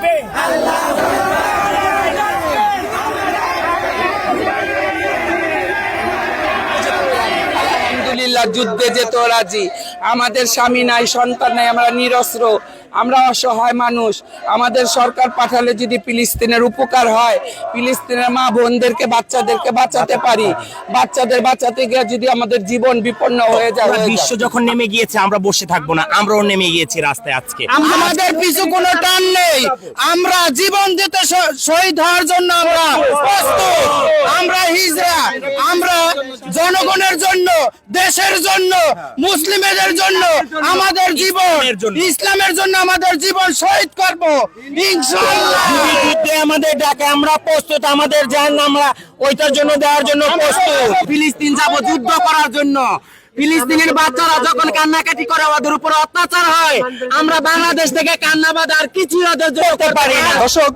থাকবে। আলহামদুলিল্লাহ, যুদ্ধে যেত রাজি। আমাদের স্বামী নাই, সন্তান নাই, আমরা নিরস্ত্র, আমরা অসহায় মানুষ। আমাদের সরকার পাঠালে যদি ফিলিস্তিনের উপকার হয়, ফিলিস্তিনের মা বোনদেরকে বাচ্চাদেরকে বাঁচাতে পারি, বাচ্চাদের বাঁচাতে গিয়ে যদি আমাদের জীবন বিপন্ন হয়ে যায়, বিশ্ব যখন নেমে গিয়েছে আমরা বসে থাকবো না, আমরাও নেমে গিয়েছি রাস্তায়। আজকে আমাদের পিছু কোনো টান নেই, আমরা জীবন দিতে শহীদ হওয়ার জন্য আমরা প্রস্তুত। আমরা হিজড়া, আমরা জনগণের জন্য, দেশের জন্য, মুসলিমদের জন্য আমাদের জীবন, ইসলামের জন্য আমাদের জীবন শহীদ করব ইনশাআল্লাহ। যুদ্ধে আমাদের ডাকে আমরা প্রস্তুত, আমাদের জান আমরা ওইটার জন্য দেওয়ার জন্য প্রস্তুত। ফিলিস্তিন যাব যুদ্ধ করার জন্য। ফিলিস্তিনের বাচ্চারা যখন কান্নাকাটি করে, ওদের উপর অত্যাচার হয়, আমরা বাংলাদেশ থেকে কান্না বাদ আর কিছু ওদের করতে পারি না। দর্শক,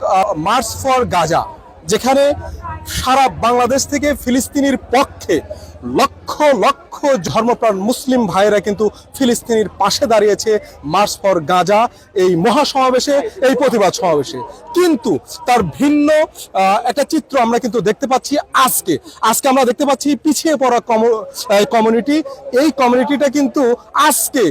মার্চ ফর গাজা, যেখানে সারা বাংলাদেশ থেকে ফিলিস্তিনির পক্ষে লক্ষ লক্ষ ধর্মপ্রাণ মুসলিম ভাইয়েরা কিন্তু ফিলিস্তিনির পাশে দাঁড়িয়েছে মার্চ ফর গাজা এই মহাসমাবেশে, এই প্রতিবাদ সমাবেশে। কিন্তু তার ভিন্ন একটা চিত্র আমরা কিন্তু দেখতে পাচ্ছি আজকে আমরা দেখতে পাচ্ছি পিছিয়ে পড়া কমিউনিটি। এই কমিউনিটিটা কিন্তু আজকে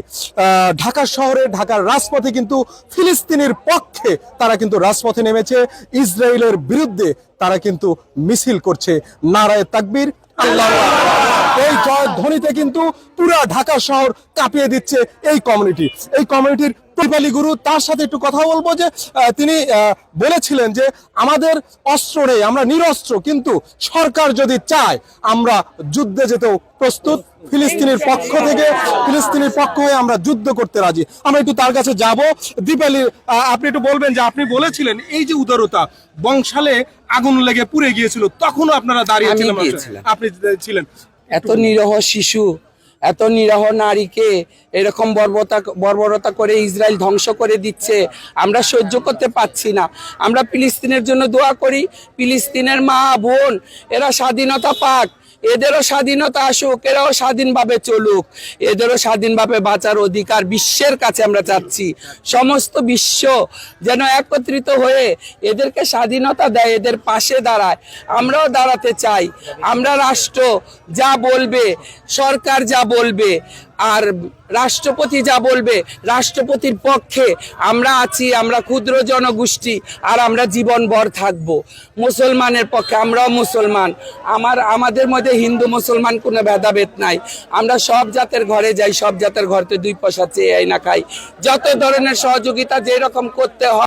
ঢাকা শহরে, ঢাকার রাজপথে কিন্তু ফিলিস্তিনির পক্ষে তারা কিন্তু রাজপথে নেমেছে, ইসরায়েলের বিরুদ্ধে তারা কিন্তু মিছিল করছে, নারায়ে তাকবীর, আল্লাহু আকবার। এই জয় ধ্বনিতে কিন্তু পুরা ঢাকা শহর কাঁপিয়ে দিচ্ছে এই কমিউনিটির প্রতিপালি গুরু। তার সাথে একটু কথা বলবো যে তিনি বলেছিলেন যে আমাদের অস্ত্র নেই, আমরা নিরস্ত্র, কিন্তু সরকার যদি চায় আমরা যুদ্ধে যেতেও প্রস্তুত। ফিলিস্তিনের পক্ষ হয়ে আমরা যুদ্ধ করতে রাজি। আমরা একটু তার কাছে যাব। দীপালি, আপনি একটু বলবেন যে আপনি বলেছিলেন এই যে উদারতা, বংশালে আগুন লেগে পুড়ে গিয়েছিল, তখনও আপনারা দাঁড়িয়েছিলেন, আপনি ছিলেন। এত নিরহ শিশু, এত নিরহ নারীকে এরকম বর্বরতা করে ইসরায়েল ধ্বংস করে দিচ্ছে, আমরা সহ্য করতে পারছি না। আমরা ফিলিস্তিনের জন্য দোয়া করি, ফিলিস্তিনের মা বোন এরা স্বাধীনতা পাক, এদেরও স্বাধীনতা আসুক, এরাও স্বাধীনভাবে চলুক, এদেরও স্বাধীনভাবে বাঁচার অধিকার বিশ্বের কাছে আমরা চাচ্ছি। সমস্ত বিশ্ব যেন একত্রিত হয়ে এদেরকে স্বাধীনতা দেয়, এদের পাশে দাঁড়ায়। আমরাও দাঁড়াতে চাই। আমরা রাষ্ট্র যা বলবে, সরকার যা বলবে, আর রাষ্ট্রপতি যা বলবে, রাষ্ট্রপতির পক্ষে আমরা আছি। আমরা ক্ষুদ্র জনগোষ্ঠী, আর আমরা জীবনভর থাকব মুসলমানের পক্ষে। আমরাও মুসলমান, আমাদের মধ্যে হিন্দু মুসলমান কোনো ভেদাভেদ নাই। আমরা সব জাতের ঘরে যাই, সব জাতের ঘরতে দুই পয়সা চেয়ে না খাই। যত ধরনের সহযোগিতা যেরকম করতে হয়